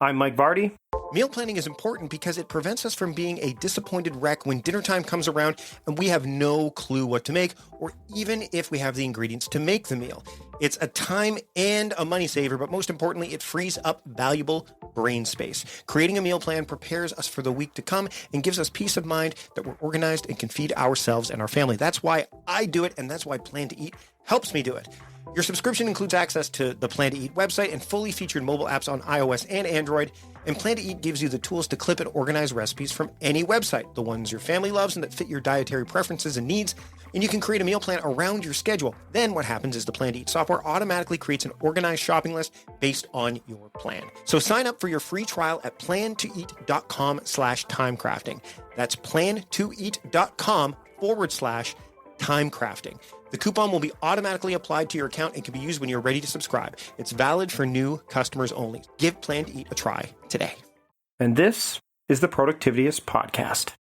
I'm Mike Vardy. Meal planning is important because it prevents us from being a disappointed wreck when dinner time comes around and we have no clue what to make, or even if we have the ingredients to make the meal. It's a time and a money saver, but most importantly, it frees up valuable brain space. Creating a meal plan prepares us for the week to come and gives us peace of mind that we're organized and can feed ourselves and our family. That's why I do it, and that's why Plan to Eat helps me do it. Your subscription includes access to the Plan to Eat website and fully featured mobile apps on iOS and Android. And Plan to Eat gives you the tools to clip and organize recipes from any website, the ones your family loves and that fit your dietary preferences and needs. And you can create a meal plan around your schedule. Then what happens is the Plan to Eat software automatically creates an organized shopping list based on your plan. So sign up for your free trial at plantoeat.com/timecrafting. That's plantoeat.com/timecrafting. The coupon will be automatically applied to your account and can be used when you're ready to subscribe. It's valid for new customers only. Give Plan to Eat a try today. And this is the Productivityist Podcast.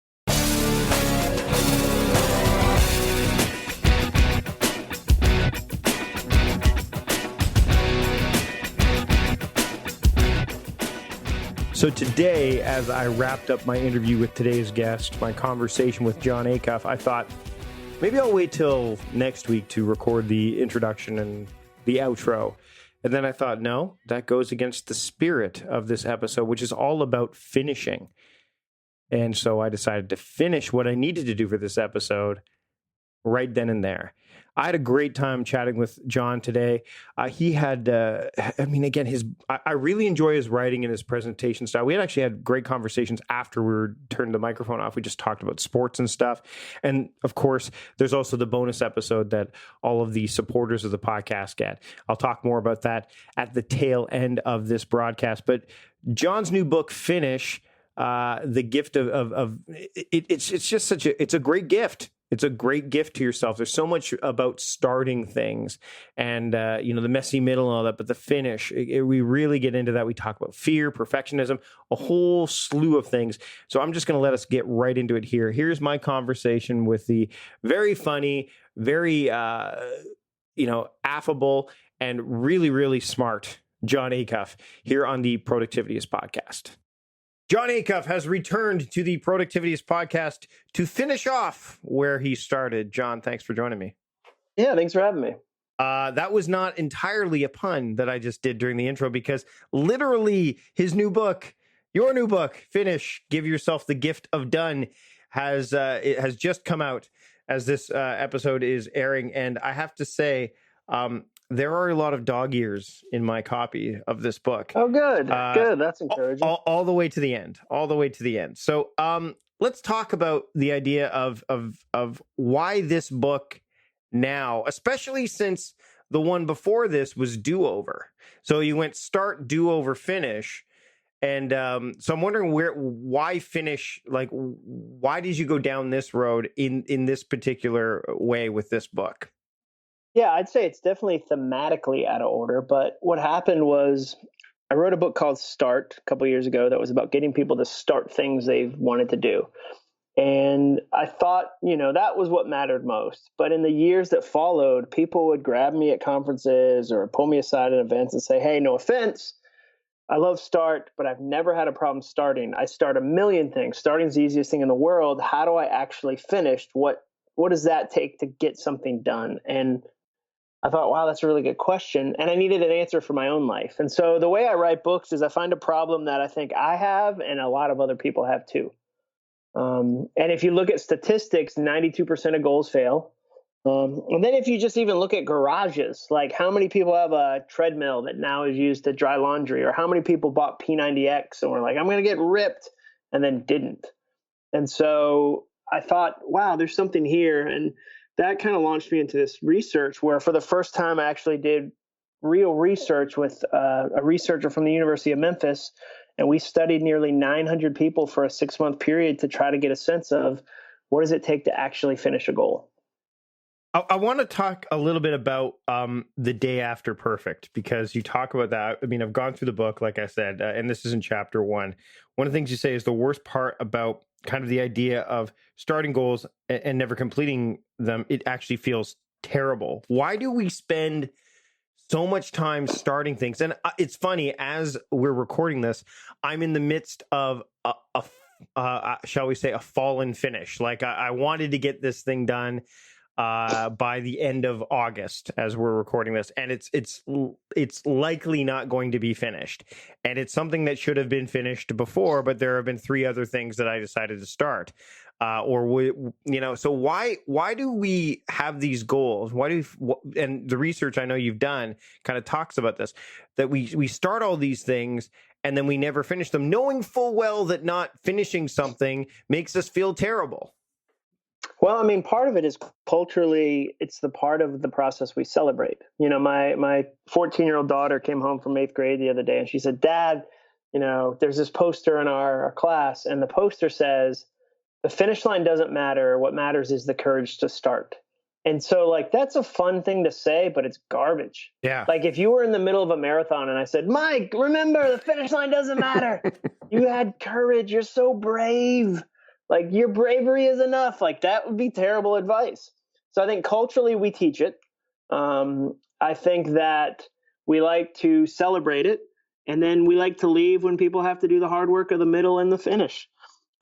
So today, as I wrapped up my interview with today's guest, my conversation with Jon Acuff, I thought, maybe I'll wait till next week to record the introduction and the outro. And then I thought, no, that goes against the spirit of this episode, which is all about finishing. And so I decided to finish what I needed to do for this episode right then and there. I had a great time chatting with Jon today. He had, again, I really enjoy his writing and his presentation style. We had great conversations after we turned the microphone off. We just talked about sports and stuff. And of course, there's also the bonus episode that all of the supporters of the podcast get. I'll talk more about that at the tail end of this broadcast. But Jon's new book, Finish, the gift it's a great gift. It's a great gift to yourself. There's so much about starting things and, the messy middle and all that, but the finish, we really get into that. We talk about fear, perfectionism, a whole slew of things. So I'm just going to let us get right into it here. Here's my conversation with the very funny, very, affable and really, really smart Jon Acuff here on the Productivityist Podcast. Jon Acuff has returned to the Productivityist Podcast to finish off where he started. Jon, thanks for joining me. Yeah, thanks for having me. That was not entirely a pun that I just did during the intro, because literally his new book, your new book, Finish, Give Yourself the Gift of Done, it has just come out as this episode is airing. And I have to say, there are a lot of dog ears in my copy of this book. Oh, good. Good. That's encouraging. All the way to the end. All the way to the end. So let's talk about the idea of why this book now, especially since the one before this was Do-Over. So you went Start, Do-Over, Finish. And so I'm wondering why Finish? Like, why did you go down this road in this particular way with this book? Yeah, I'd say it's definitely thematically out of order. But what happened was I wrote a book called Start a couple of years ago that was about getting people to start things they've wanted to do. And I thought, that was what mattered most. But in the years that followed, people would grab me at conferences or pull me aside at events and say, hey, no offense, I love Start, but I've never had a problem starting. I start a million things. Starting's the easiest thing in the world. How do I actually finish? What does that take to get something done? And I thought, wow, that's a really good question. And I needed an answer for my own life. And so the way I write books is I find a problem that I think I have and a lot of other people have too. And if you look at statistics, 92% of goals fail. And then if you just even look at garages, like how many people have a treadmill that now is used to dry laundry, or how many people bought P90X and were like, I'm going to get ripped, and then didn't. And so I thought, wow, there's something here. And that kind of launched me into this research where for the first time I actually did real research with a researcher from the University of Memphis. And we studied nearly 900 people for a 6-month period to try to get a sense of what does it take to actually finish a goal. I want to talk a little bit about the day after perfect, because you talk about that. I mean, I've gone through the book, like I said, and this is in chapter 1. One of the things you say is the worst part about kind of the idea of starting goals and never completing them, it actually feels terrible. Why do we spend so much time starting things. And it's funny, as we're recording this, I'm in the midst of shall we say, a fallen finish. Like I wanted to get this thing done by the end of August as we're recording this, and it's likely not going to be finished. And it's something that should have been finished before, but there have been 3 other things that I decided to start. So why do we have these goals? And the research I know you've done kind of talks about this, that we start all these things and then we never finish them, knowing full well that not finishing something makes us feel terrible. Well, I mean, part of it is culturally, it's the part of the process we celebrate. My 14-year-old daughter came home from 8th grade the other day and she said, Dad, there's this poster in our class, and the poster says, the finish line doesn't matter. What matters is the courage to start. And so, like, that's a fun thing to say, but it's garbage. Yeah. Like, if you were in the middle of a marathon and I said, Mike, remember, the finish line doesn't matter. You had courage. You're so brave. Like, your bravery is enough. Like, that would be terrible advice. So I think culturally we teach it. I think that we like to celebrate it. And then we like to leave when people have to do the hard work of the middle and the finish.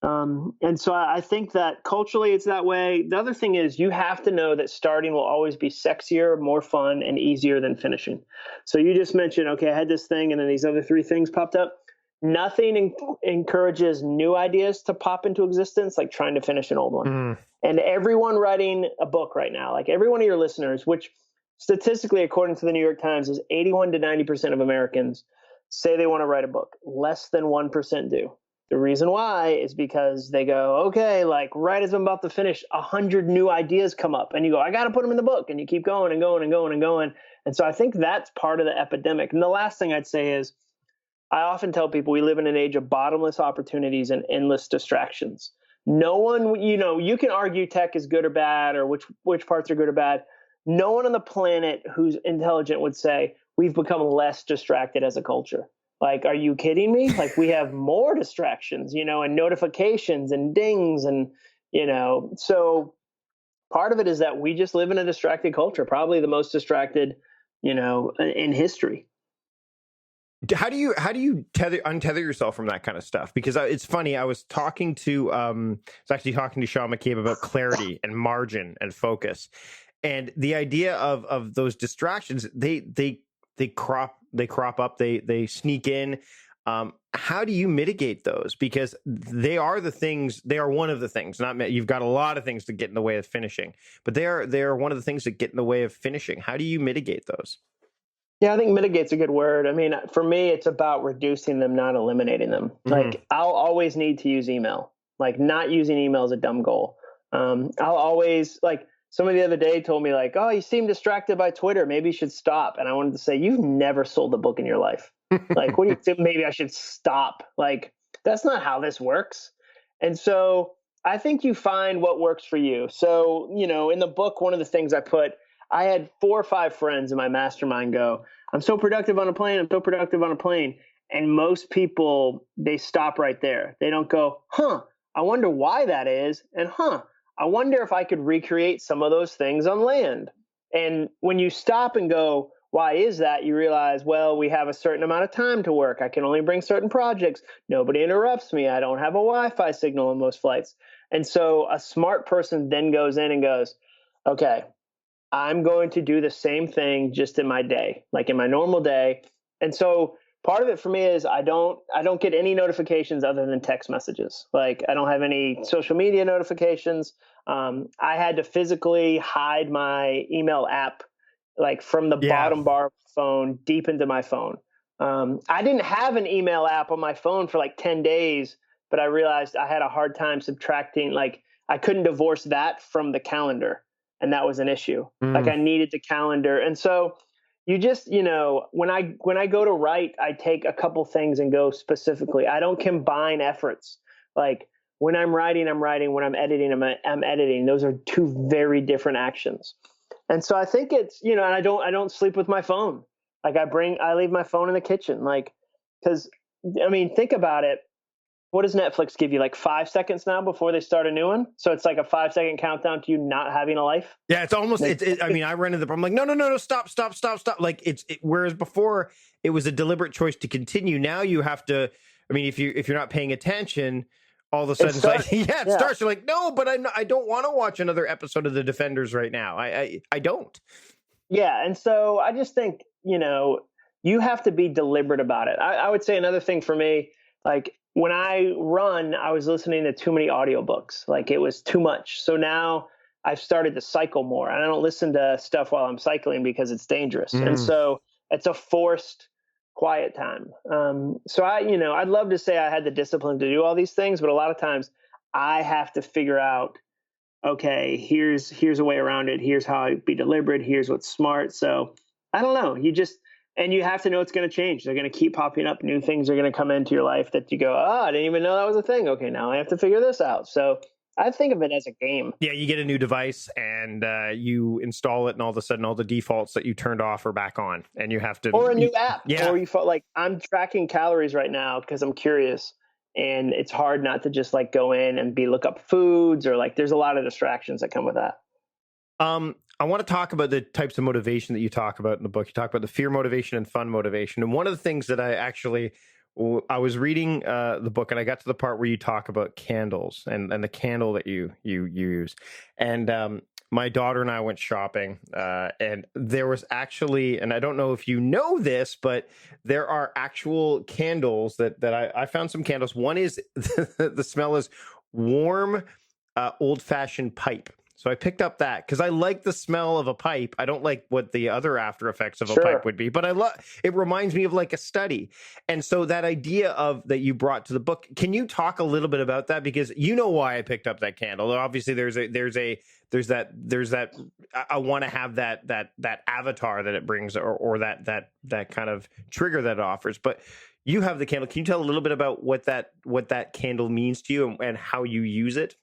And so I think that culturally it's that way. The other thing is you have to know that starting will always be sexier, more fun, and easier than finishing. So you just mentioned, okay, I had this thing and then these other 3 things popped up. Nothing encourages new ideas to pop into existence like trying to finish an old one. And everyone writing a book right now, like every one of your listeners, which statistically, according to the New York Times, is 81 to 90% of Americans say they want to write a book. Less than 1% do. The reason why is because they go, okay, like right as I'm about to finish, 100 new ideas come up and you go, I got to put them in the book, and you keep going and going and going and going. And so I think that's part of the epidemic. And the last thing I'd say is I often tell people we live in an age of bottomless opportunities and endless distractions. No one, you can argue tech is good or bad or which parts are good or bad. No one on the planet who's intelligent would say we've become less distracted as a culture. Like, are you kidding me? Like, we have more distractions, and notifications and dings and, so part of it is that we just live in a distracted culture, probably the most distracted, in history. How do you untether yourself from that kind of stuff? Because it's funny. I was talking to Sean McCabe about clarity and margin and focus, and the idea of those distractions. They crop up, they sneak in. How do you mitigate those? Because they are one of the things. You've got a lot of things that get in the way of finishing, but they are one of the things that get in the way of finishing. How do you mitigate those? Yeah, I think mitigate's a good word. I mean, for me, it's about reducing them, not eliminating them. Like, I'll always need to use email. Like, not using email is a dumb goal. I'll always, like, somebody the other day told me, like, oh, you seem distracted by Twitter. Maybe you should stop. And I wanted to say, you've never sold a book in your life. Like, what do you think? Maybe I should stop. Like, that's not how this works. And so I think you find what works for you. So, in the book, one of the things I had 4 or 5 friends in my mastermind go, I'm so productive on a plane. I'm so productive on a plane. And most people, they stop right there. They don't go, I wonder why that is. And I wonder if I could recreate some of those things on land. And when you stop and go, why is that? You realize, well, we have a certain amount of time to work. I can only bring certain projects. Nobody interrupts me. I don't have a Wi-Fi signal on most flights. And so a smart person then goes in and goes, okay, I'm going to do the same thing just in my day, like in my normal day. And so part of it for me is I don't get any notifications other than text messages. Like, I don't have any social media notifications. I had to physically hide my email app, like from the bottom bar of the phone deep into my phone. I didn't have an email app on my phone for like 10 days, but I realized I had a hard time subtracting. Like, I couldn't divorce that from the calendar. And that was an issue. Like, I needed the calendar. And so you just, when I go to write, I take a couple things and go specifically. I don't combine efforts. Like, when I'm writing, I'm writing. When I'm editing, I'm editing. Those are 2 very different actions. And so I think it's, and I don't sleep with my phone. Like, I leave my phone in the kitchen. Like, because, I mean, think about it. what does Netflix give you? Like 5 seconds now before they start a new one? So it's like a 5 second countdown to you not having a life. Yeah, it's almost. Like, I mean, I run into the. I'm like, no, stop. Like whereas before it was a deliberate choice to continue. Now you have to. I mean, if you're not paying attention, all of a sudden it's like, yeah, it starts. You're like, no, but I don't want to watch another episode of The Defenders right now. I don't. Yeah, and so I just think you have to be deliberate about it. I would say another thing for me, like when I run, I was listening to too many audiobooks. Like it was too much. So now I've started to cycle more, and I don't listen to stuff while I'm cycling because it's dangerous. And so it's a forced quiet time. So I'd love to say I had the discipline to do all these things, but a lot of times I have to figure out, okay, here's a way around it. Here's how I be deliberate. Here's what's smart. So I don't know. And you have to know it's going to change. They're going to keep popping up. New things are going to come into your life that you go, oh, I didn't even know that was a thing. Okay, now I have to figure this out. So I think of it as a game. Yeah, you get a new device and you install it, and all of a sudden all the defaults that you turned off are back on, and you have to. Or a new app. Yeah. Or you felt like I'm tracking calories right now because I'm curious. And it's hard not to just like go in and look up foods, or like there's a lot of distractions that come with that. I want to talk about the types of motivation that you talk about in the book. You talk about the fear motivation and fun motivation. And one of the things that I was reading the book, and I got to the part where you talk about candles and the candle that you use. And my daughter and I went shopping, and there was actually, and I don't know if you know this, but there are actual candles that I found some candles. One is the smell is warm, old-fashioned pipe. So I picked up that because I like the smell of a pipe. I don't like what the other after effects of a pipe would be, but it reminds me of like a study. And so that idea that you brought to the book, can you talk a little bit about that? Because you know why I picked up that candle. Obviously there's that I want to have that avatar that it brings, or that kind of trigger that it offers. But you have the candle. Can you tell a little bit about what that candle means to you and how you use it?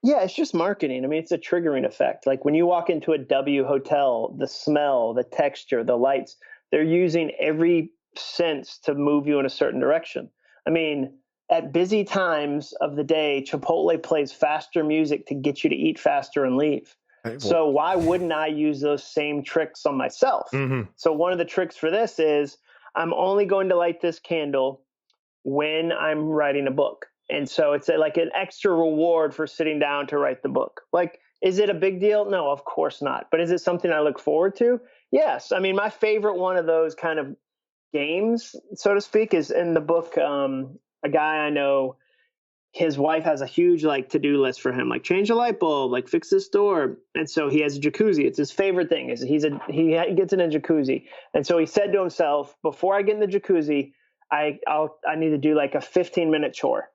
Yeah, it's just marketing. I mean, it's a triggering effect. Like when you walk into a W hotel, the smell, the texture, the lights, they're using every sense to move you in a certain direction. I mean, at busy times of the day, Chipotle plays faster music to get you to eat faster and leave. So why wouldn't I use those same tricks on myself? Mm-hmm. So one of the tricks for this is I'm only going to light this candle when I'm writing a book. And so it's like an extra reward for sitting down to write the book. Like, is it a big deal? No, of course not. But is it something I look forward to? Yes. I mean, my favorite one of those kind of games, so to speak, is in the book. A guy I know, his wife has a huge like to-do list for him, like change a light bulb, like fix this door. And so he has a jacuzzi. It's his favorite thing. He gets in a jacuzzi. And so he said to himself, before I get in the jacuzzi, I need to do like a 15-minute chore.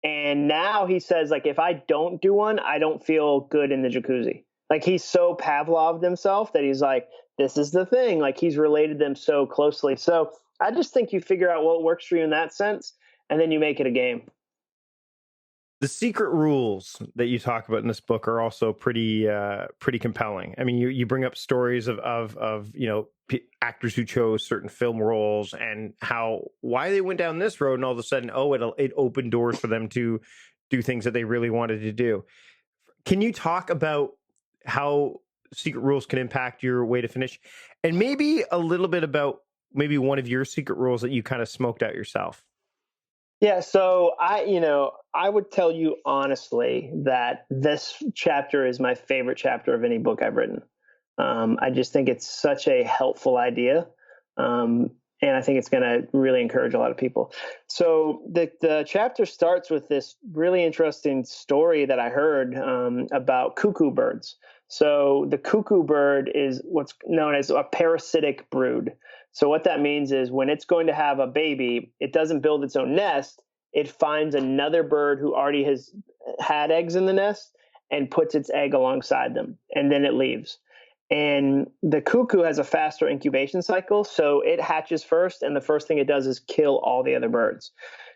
And now he says, like, if I don't do one, I don't feel good in the jacuzzi. Like, he's so Pavlov'd himself that he's like, this is the thing. Like, he's related them so closely. So I just think you figure out what works for you in that sense, and then you make it a game. The secret rules that you talk about in this book are also pretty compelling. I mean, you bring up stories of actors who chose certain film roles and why they went down this road, and all of a sudden, it opened doors for them to do things that they really wanted to do. Can you talk about how secret rules can impact your way to finish, and maybe a little bit about maybe one of your secret rules that you kind of smoked out yourself? Yeah, so I would tell you honestly that this chapter is my favorite chapter of any book I've written. I just think it's such a helpful idea, and I think it's going to really encourage a lot of people. So the chapter starts with this really interesting story that I heard about cuckoo birds. So the cuckoo bird is what's known as a parasitic brood. So what that means is when it's going to have a baby, it doesn't build its own nest. It finds another bird who already has had eggs in the nest and puts its egg alongside them, and then it leaves. And the cuckoo has a faster incubation cycle, so it hatches first, and the first thing it does is kill all the other birds.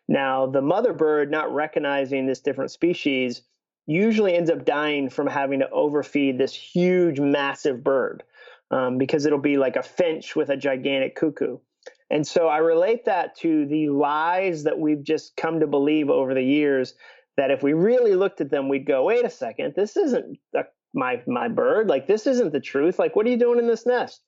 Now, the mother bird, not recognizing this different species, usually ends up dying from having to overfeed this huge, massive bird. Because it'll be like a finch with a gigantic cuckoo. And so I relate that to the lies that we've just come to believe over the years, that if we really looked at them, we'd go, wait a second, this isn't my bird. Like, this isn't the truth. Like, what are you doing in this nest?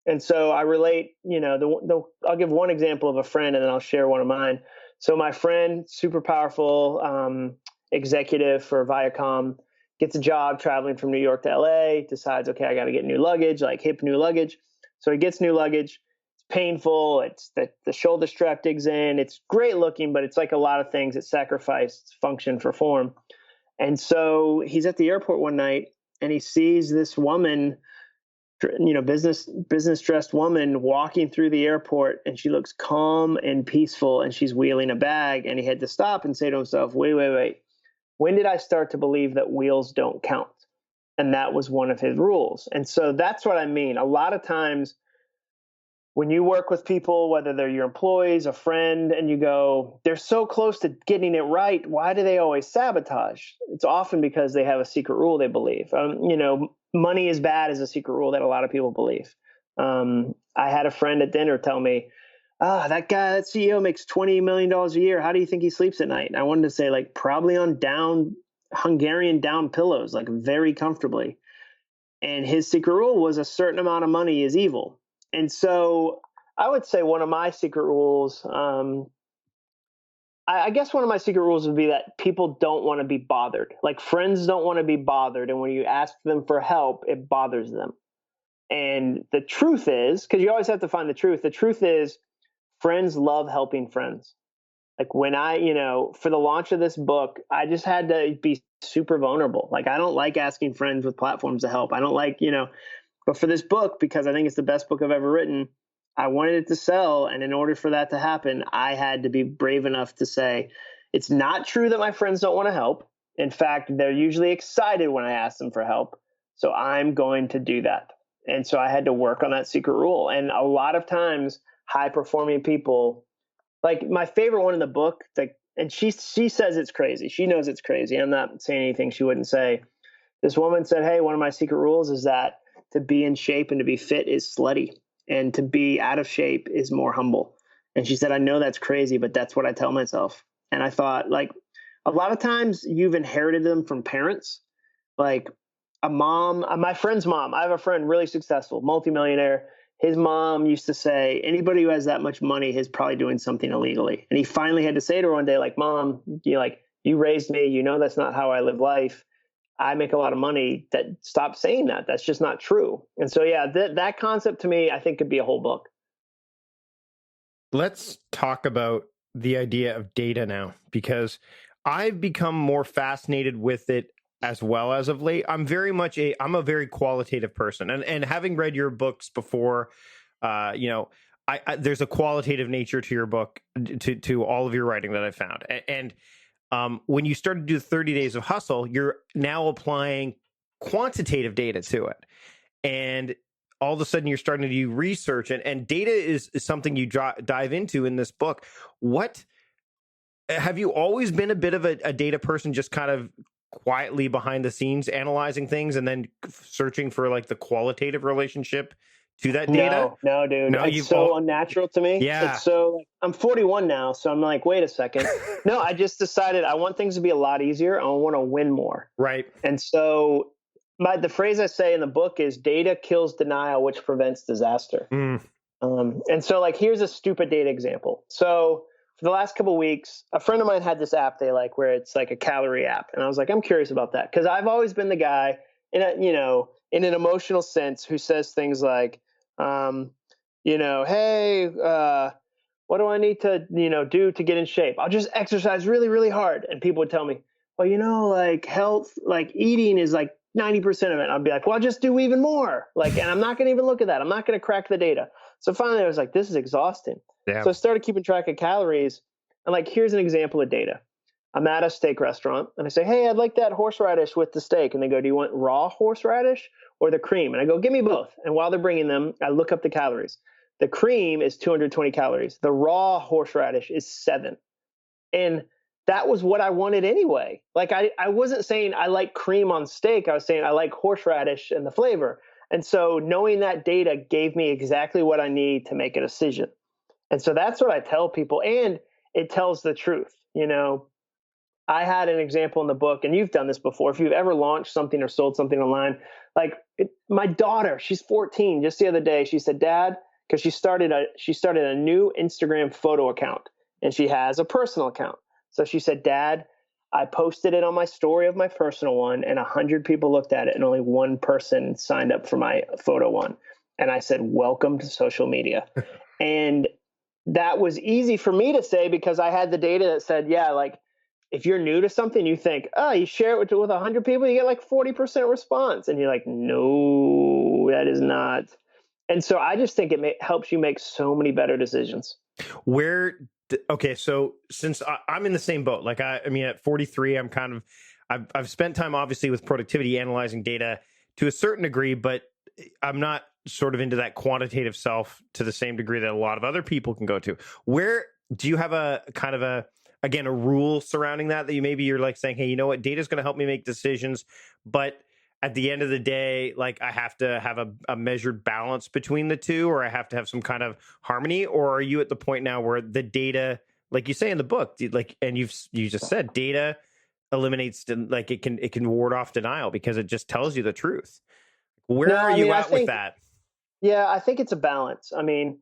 And so I relate, I'll give one example of a friend and then I'll share one of mine. So my friend, super powerful executive for Viacom, gets a job traveling from New York to LA, decides, okay, I got to get new luggage, like hip new luggage. So he gets new luggage. It's painful. It's the shoulder strap digs in. It's great looking, but it's like a lot of things. It sacrificed function for form. And so he's at the airport one night and he sees this woman, business dressed woman walking through the airport, and she looks calm and peaceful, and she's wheeling a bag. And he had to stop and say to himself, wait. When did I start to believe that wheels don't count? And that was one of his rules. And so that's what I mean. A lot of times when you work with people, whether they're your employees, a friend, and you go, they're so close to getting it right, why do they always sabotage? It's often because they have a secret rule they believe. Money is bad is a secret rule that a lot of people believe. I had a friend at dinner tell me, that CEO makes $20 million a year. How do you think he sleeps at night? And I wanted to say, like, probably on Hungarian down pillows, like very comfortably. And his secret rule was a certain amount of money is evil. And so I would say one of my secret rules, I guess one of my secret rules would be that people don't want to be bothered. Like, friends don't want to be bothered. And when you ask them for help, it bothers them. And the truth is, because you always have to find the truth is friends love helping friends. Like, when for the launch of this book, I just had to be super vulnerable. Like, I don't like asking friends with platforms to help. I don't like, but for this book, because I think it's the best book I've ever written, I wanted it to sell. And in order for that to happen, I had to be brave enough to say, it's not true that my friends don't want to help. In fact, they're usually excited when I ask them for help. So I'm going to do that. And so I had to work on that secret rule. And a lot of times, high performing people, like my favorite one in the book, and she says it's crazy. She knows it's crazy. I'm not saying anything she wouldn't say. This woman said, hey, one of my secret rules is that to be in shape and to be fit is slutty, and to be out of shape is more humble. And she said, I know that's crazy, but that's what I tell myself. And I thought, like, a lot of times you've inherited them from parents. Like a mom, my friend's mom, I have a friend really successful, multimillionaire. His mom used to say, anybody who has that much money is probably doing something illegally. And he finally had to say to her one day, like, Mom, you raised me, that's not how I live life. I make a lot of money. That stop saying that. That's just not true. And so, yeah, that concept to me, I think could be a whole book. Let's talk about the idea of data now, because I've become more fascinated with it as well as of late. I'm a very qualitative person, and having read your books before, there's a qualitative nature to your book, to all of your writing that I found. And when you start to do 30 Days of Hustle, you're now applying quantitative data to it. And all of a sudden you're starting to do research, and data is something you dive into in this book. What have you always been a bit of a data person, just kind of quietly behind the scenes analyzing things and then searching for like the qualitative relationship to that data? No, dude. No, it's so unnatural to me. Yeah. It's so, I'm 41 now, so I'm like, wait a second. No, I just decided I want things to be a lot easier. I want to win more. Right. And so the phrase I say in the book is data kills denial, which prevents disaster. And so, like, here's a stupid data example. So for the last couple of weeks, a friend of mine had this app they like, where it's like a calorie app. And I was like, I'm curious about that, because I've always been the guy in an emotional sense who says things like, hey, what do I need to, do to get in shape? I'll just exercise really, really hard. And people would tell me, well, like health, like eating is like 90% of it. And I'd be like, well, I'll just do even more. Like, and I'm not going to even look at that. I'm not going to crack the data. So finally I was like, this is exhausting. Yeah. So I started keeping track of calories. And like, here's an example of data. I'm at a steak restaurant and I say, hey, I'd like that horseradish with the steak. And they go, do you want raw horseradish or the cream? And I go, give me both. And while they're bringing them, I look up the calories. The cream is 220 calories. The raw horseradish is 7. And that was what I wanted anyway. Like, I wasn't saying I like cream on steak. I was saying I like horseradish and the flavor. And so knowing that data gave me exactly what I need to make a decision. And so that's what I tell people. And it tells the truth. I had an example in the book, and you've done this before. If you've ever launched something or sold something online, my daughter, she's 14, just the other day, she said, Dad, because she started a new Instagram photo account, and she has a personal account. So she said, Dad, I posted it on my story of my personal one, and 100 people looked at it, and only one person signed up for my photo one. And I said, welcome to social media. And that was easy for me to say because I had the data that said, yeah, like if you're new to something, you think, oh, you share it with 100 people, you get like 40% response. And you're like, no, that is not. And so I just think it helps you make so many better decisions. Okay, so since I'm in the same boat, like I mean, at 43, I've spent time obviously with productivity, analyzing data to a certain degree, but I'm not sort of into that quantitative self to the same degree that a lot of other people can go to. Where do you have a kind of a rule surrounding that you're like saying, hey, you know what, data is going to help me make decisions, but at the end of the day, like I have to have a measured balance between the two, or I have to have some kind of harmony? Or are you at the point now where the data, like you say in the book, like, and you just said, data eliminates, like it can ward off denial because it just tells you the truth. Where are you at with that? Yeah, I think it's a balance. I mean,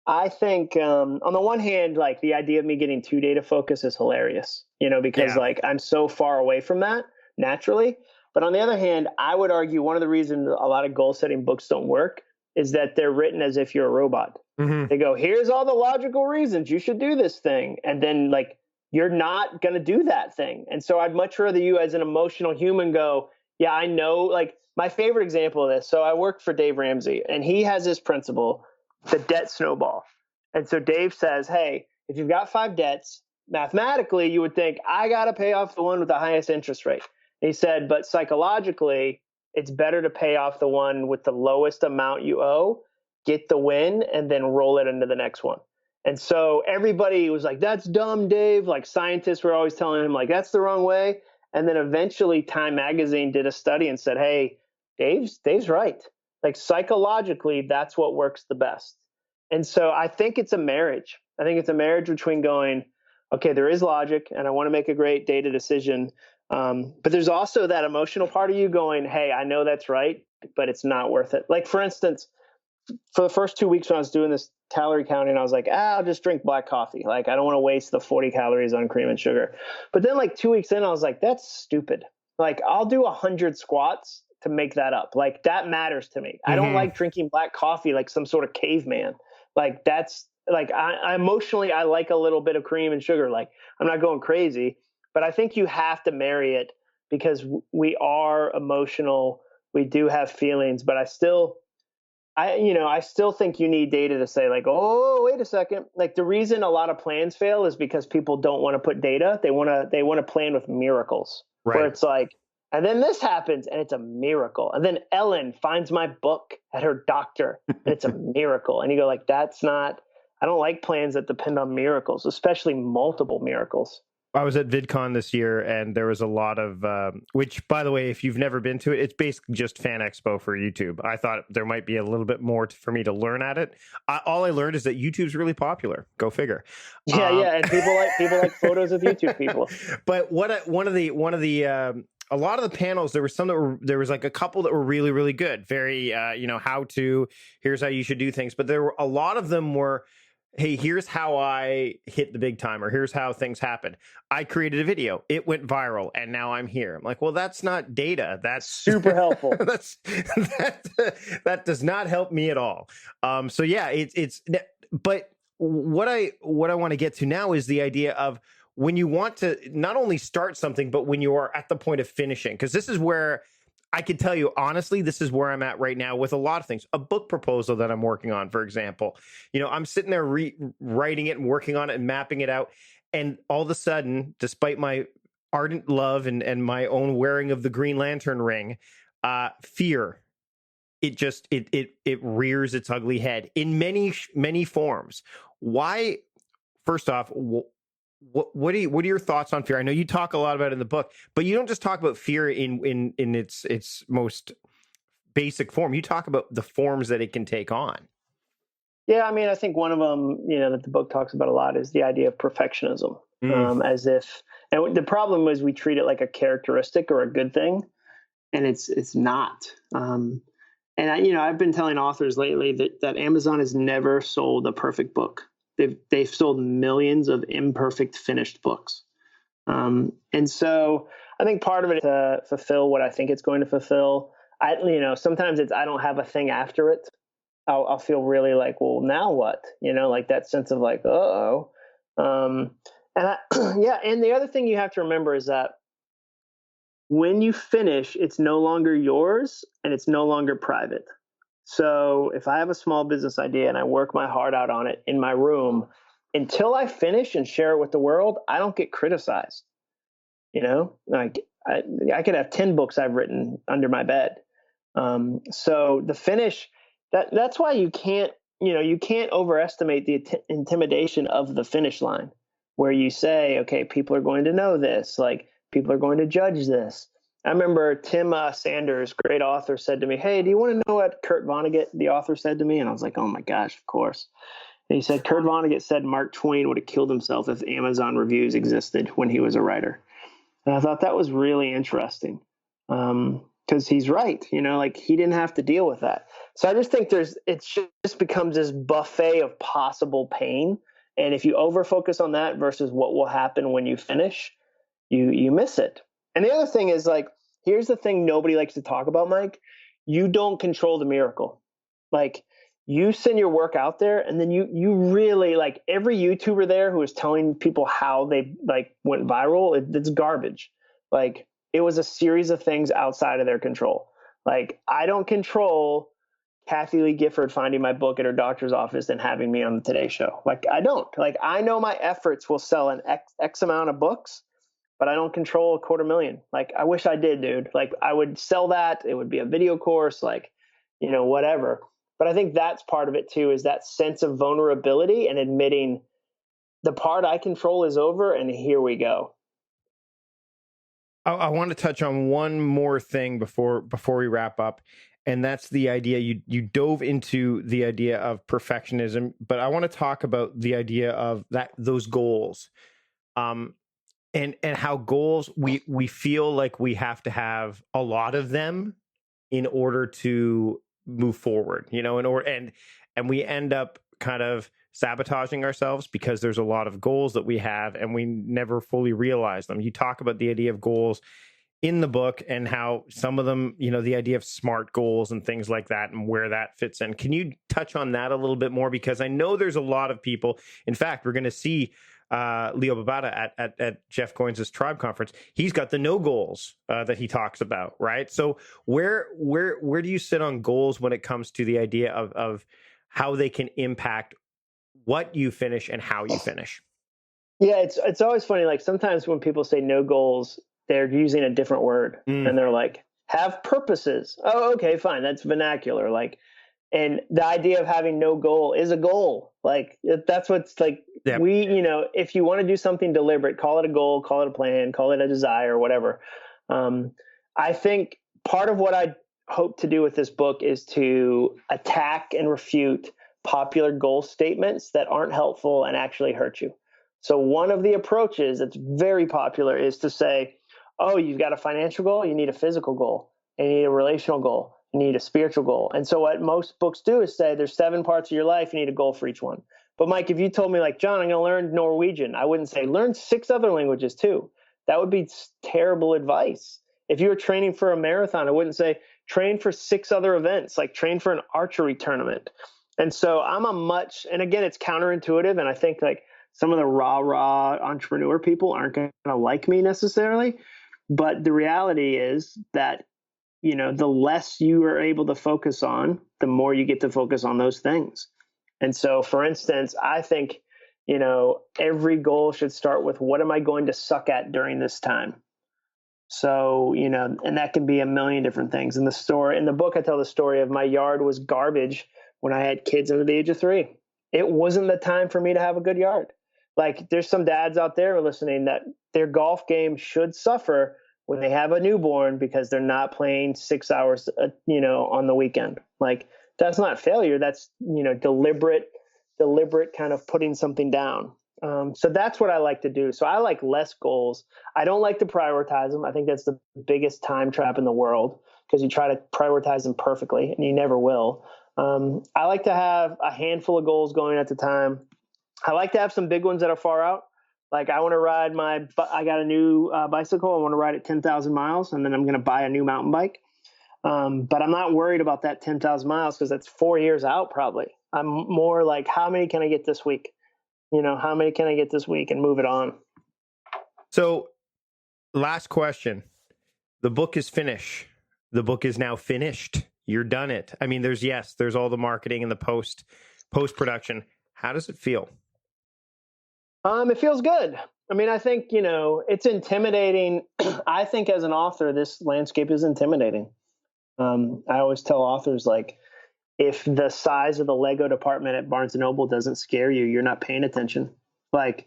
I think on the one hand, like the idea of me getting too data focused is hilarious, because like I'm so far away from that naturally. But on the other hand, I would argue one of the reasons a lot of goal setting books don't work is that they're written as if you're a robot. Mm-hmm. They go, here's all the logical reasons you should do this thing. And then like, you're not going to do that thing. And so I'd much rather you as an emotional human go, yeah, I know. Like my favorite example of this. So I worked for Dave Ramsey, and he has this principle, the debt snowball. And so Dave says, hey, if you've got 5 debts, mathematically, you would think I got to pay off the one with the highest interest rate. He said, but psychologically, it's better to pay off the one with the lowest amount you owe, get the win, and then roll it into the next one. And so everybody was like, that's dumb, Dave. Like scientists were always telling him, like, that's the wrong way. And then eventually Time Magazine did a study and said, hey, Dave's right. Like psychologically, that's what works the best. And so I think it's a marriage. I think it's a marriage between going, okay, there is logic, and I want to make a great data decision. But there's also that emotional part of you going, hey, I know that's right, but it's not worth it. Like, for instance, for the first 2 weeks when I was doing this calorie counting, I was like, I'll just drink black coffee. Like, I don't want to waste the 40 calories on cream and sugar. But then like 2 weeks in, I was like, that's stupid. Like, I'll do 100 squats to make that up. Like, that matters to me. Mm-hmm. I don't like drinking black coffee like some sort of caveman. Like, that's like, I emotionally, I like a little bit of cream and sugar. Like, I'm not going crazy. But I think you have to marry it because we are emotional. We do have feelings, but I still think you need data to say like, oh, wait a second. Like the reason a lot of plans fail is because people don't want to put data. They want to plan with miracles, right? Where it's like, and then this happens and it's a miracle. And then Ellen finds my book at her doctor and it's a miracle. And you go like, I don't like plans that depend on miracles, especially multiple miracles. I was at VidCon this year, and there was a lot of, which, by the way, if you've never been to it, it's basically just Fan Expo for YouTube. I thought there might be a little bit more for me to learn at it. All I learned is that YouTube's really popular. Go figure. Yeah, and people like photos of YouTube people. But a lot of the panels, there was like a couple that were really, really good. Very, here's how you should do things. But there were a lot of them were, hey, here's how I hit the big time, or here's how things happen. I created a video, it went viral, and now I'm here. I'm like, well, that's not data. That's super helpful. That does not help me at all. So yeah, but what I want to get to now is the idea of when you want to not only start something, but when you are at the point of finishing, because this is where I can tell you, honestly, this is where I'm at right now with a lot of things. A book proposal that I'm working on, for example. I'm sitting there writing it and working on it and mapping it out. And all of a sudden, despite my ardent love and my own wearing of the Green Lantern ring, fear, it rears its ugly head in many, many forms. Why, first off, what are your thoughts on fear? I know you talk a lot about it in the book, but you don't just talk about fear in its most basic form. You talk about the forms that it can take on. Yeah, I mean, I think one of them, that the book talks about a lot is the idea of perfectionism, Mm. as if, and the problem is we treat it like a characteristic or a good thing, and it's not. And I've been telling authors lately that Amazon has never sold a perfect book. They've sold millions of imperfect finished books. And so I think part of it to fulfill what I think it's going to fulfill. Sometimes I don't have a thing after it. I'll feel really like, well, now what? Like that sense of like, uh-oh. Yeah. And the other thing you have to remember is that when you finish, it's no longer yours and it's no longer private. So if I have a small business idea and I work my heart out on it in my room, until I finish and share it with the world, I don't get criticized. Like I could have 10 books I've written under my bed. So the finish, that's why you can't overestimate the intimidation of the finish line, where you say, okay, people are going to know this, like people are going to judge this. I remember Tim Sanders, great author, said to me, "Hey, do you want to know what Kurt Vonnegut, the author, said to me?" And I was like, "Oh my gosh, of course." And he said, Kurt Vonnegut said Mark Twain would have killed himself if Amazon reviews existed when he was a writer. And I thought that was really interesting, because he's right. Like he didn't have to deal with that. So I just think it just becomes this buffet of possible pain. And if you over focus on that versus what will happen when you finish, you miss it. And the other thing is, like, here's the thing nobody likes to talk about, Mike. You don't control the miracle. Like, you send your work out there, and then you really, like, every YouTuber there who is telling people how they like went viral, it's garbage. Like, it was a series of things outside of their control. Like, I don't control Kathy Lee Gifford finding my book at her doctor's office and having me on the Today Show. Like, I don't. Like, I know my efforts will sell an X amount of books, but I don't control 250,000. Like, I wish I did, dude. Like, I would sell that. It would be a video course, like, whatever. But I think that's part of it too, is that sense of vulnerability and admitting the part I control is over and here we go. I want to touch on one more thing before we wrap up, and that's the idea you dove into the idea of perfectionism, but I want to talk about the idea of those goals. And how goals, we feel like we have to have a lot of them in order to move forward, and we end up kind of sabotaging ourselves because there's a lot of goals that we have and we never fully realize them. You talk about the idea of goals in the book and how some of them, the idea of SMART goals and things like that and where that fits in. Can you touch on that a little bit more? Because I know there's a lot of people. In fact, we're going to see Leo Babauta at Jeff Coynes' Tribe Conference. He's got the no goals that he talks about, right? So where do you sit on goals when it comes to the idea of how they can impact what you finish and how you finish? Yeah, it's always funny. Like, sometimes when people say no goals, they're using a different word, and they're like, have purposes. Oh, okay, fine. That's vernacular. Like, and the idea of having no goal is a goal. Like, that's what's like, Yep. If you want to do something deliberate, call it a goal, call it a plan, call it a desire, whatever. I think part of what I hope to do with this book is to attack and refute popular goal statements that aren't helpful and actually hurt you. So one of the approaches that's very popular is to say, oh, you've got a financial goal, you need a physical goal, and you need a relational goal, you need a spiritual goal. And so what most books do is say there's 7 parts of your life, you need a goal for each one. But Mike, if you told me, like, John, I'm going to learn Norwegian, I wouldn't say learn 6 other languages too. That would be terrible advice. If you were training for a marathon, I wouldn't say train for 6 other events, like train for an archery tournament. And so and again, it's counterintuitive. And I think, like, some of the rah entrepreneur people aren't going to like me necessarily. But the reality is that, the less you are able to focus on, the more you get to focus on those things. And so, for instance, I think, every goal should start with, what am I going to suck at during this time? So, and that can be a million different things. In the book, I tell the story of my yard was garbage when I had kids under the age of 3. It wasn't the time for me to have a good yard. Like, there's some dads out there listening that their golf game should suffer when they have a newborn because they're not playing 6 hours, on the weekend. Like, that's not failure. That's, deliberate kind of putting something down. So that's what I like to do. So I like less goals. I don't like to prioritize them. I think that's the biggest time trap in the world, because you try to prioritize them perfectly and you never will. I like to have a handful of goals going at the time. I like to have some big ones that are far out. Like I want to ride I got a new bicycle. I want to ride it 10,000 miles, and then I'm going to buy a new mountain bike. But I'm not worried about that 10,000 miles, because that's 4 years out probably. I'm more like, how many can I get this week? How many can I get this week, and move it on? So last question. The book is finished. The book is now finished. You're done it. I mean, there's all the marketing and the post-production. How does it feel? It feels good. I mean, I think, it's intimidating. I think as an author, this landscape is intimidating. I always tell authors, like, if the size of the Lego department at Barnes & Noble doesn't scare you, you're not paying attention. Like,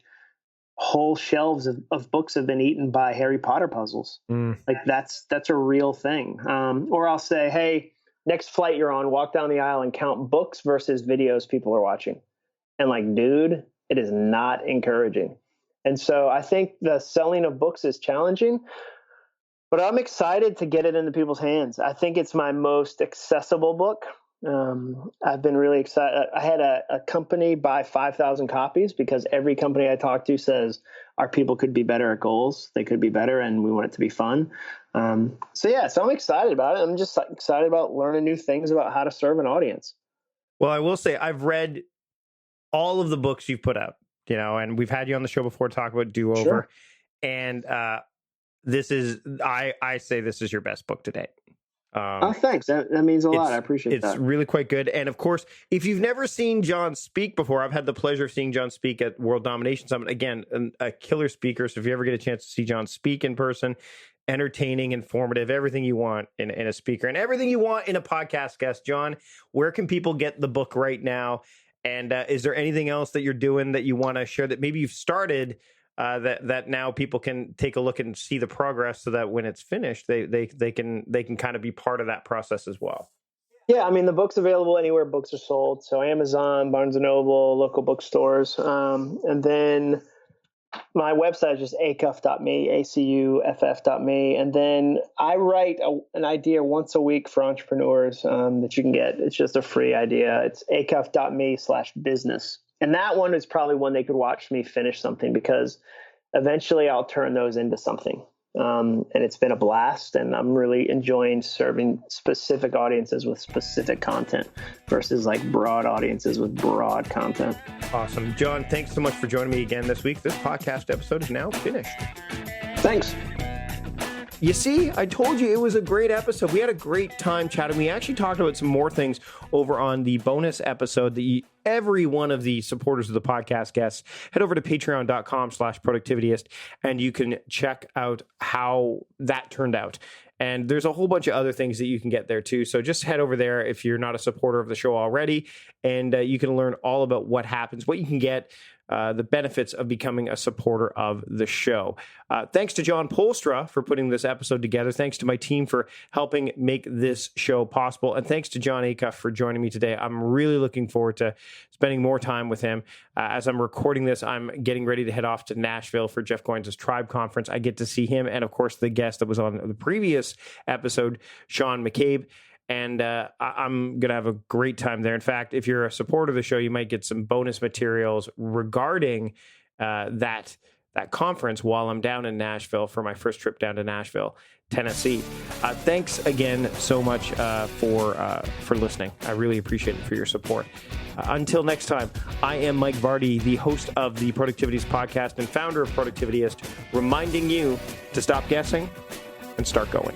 whole shelves of books have been eaten by Harry Potter puzzles. Like that's a real thing. Or I'll say, hey, next flight you're on, walk down the aisle and count books versus videos people are watching. And like, dude, it is not encouraging. And so I think the selling of books is challenging, but I'm excited to get it into people's hands. I think it's my most accessible book. I've been really excited. I had a company buy 5,000 copies, because every company I talk to says our people could be better at goals. They could be better, and we want it to be fun. So I'm excited about it. I'm just excited about learning new things about how to serve an audience. Well, I will say I've read all of the books you've put out, and we've had you on the show before to talk about Do Over. Sure. And this is, I say this is your best book to date. Thanks. That means a lot. I appreciate that. It's really quite good. And of course, if you've never seen Jon speak before, I've had the pleasure of seeing Jon speak at World Domination Summit. Again, a killer speaker. So if you ever get a chance to see Jon speak in person, entertaining, informative, everything you want in a speaker and everything you want in a podcast guest. Jon, where can people get the book right now? And is there anything else that you're doing that you want to share that maybe you've started that now people can take a look and see the progress, so that when it's finished, they can kind of be part of that process as well? Yeah, I mean, the book's available anywhere books are sold. So Amazon, Barnes & Noble, local bookstores. And then my website is just acuff.me, ACUFF.me. And then I write an idea once a week for entrepreneurs that you can get. It's just a free idea. It's acuff.me/business. And that one is probably one they could watch me finish something, because eventually I'll turn those into something. And it's been a blast, and I'm really enjoying serving specific audiences with specific content versus like broad audiences with broad content. Awesome. Jon, thanks so much for joining me again this week. This podcast episode is now finished. Thanks. You see, I told you it was a great episode. We had a great time chatting. We actually talked about some more things over on the bonus episode that every one of the supporters of the podcast guests, head over to patreon.com/productivityist, and you can check out how that turned out. And there's a whole bunch of other things that you can get there too. So just head over there if you're not a supporter of the show already, and you can learn all about what happens, what you can get, the benefits of becoming a supporter of the show. Thanks to Jon Polstra for putting this episode together. Thanks to my team for helping make this show possible. And thanks to Jon Acuff for joining me today. I'm really looking forward to spending more time with him. As I'm recording this, I'm getting ready to head off to Nashville for Jeff Goins' Tribe Conference. I get to see him and, of course, the guest that was on the previous episode, Sean McCabe. And I'm going to have a great time there. In fact, if you're a supporter of the show, you might get some bonus materials regarding that conference while I'm down in Nashville for my first trip down to Nashville, Tennessee. Thanks again so much for listening. I really appreciate it for your support. Until next time, I am Mike Vardy, the host of the Productivityist podcast and founder of Productivityist, reminding you to stop guessing and start going.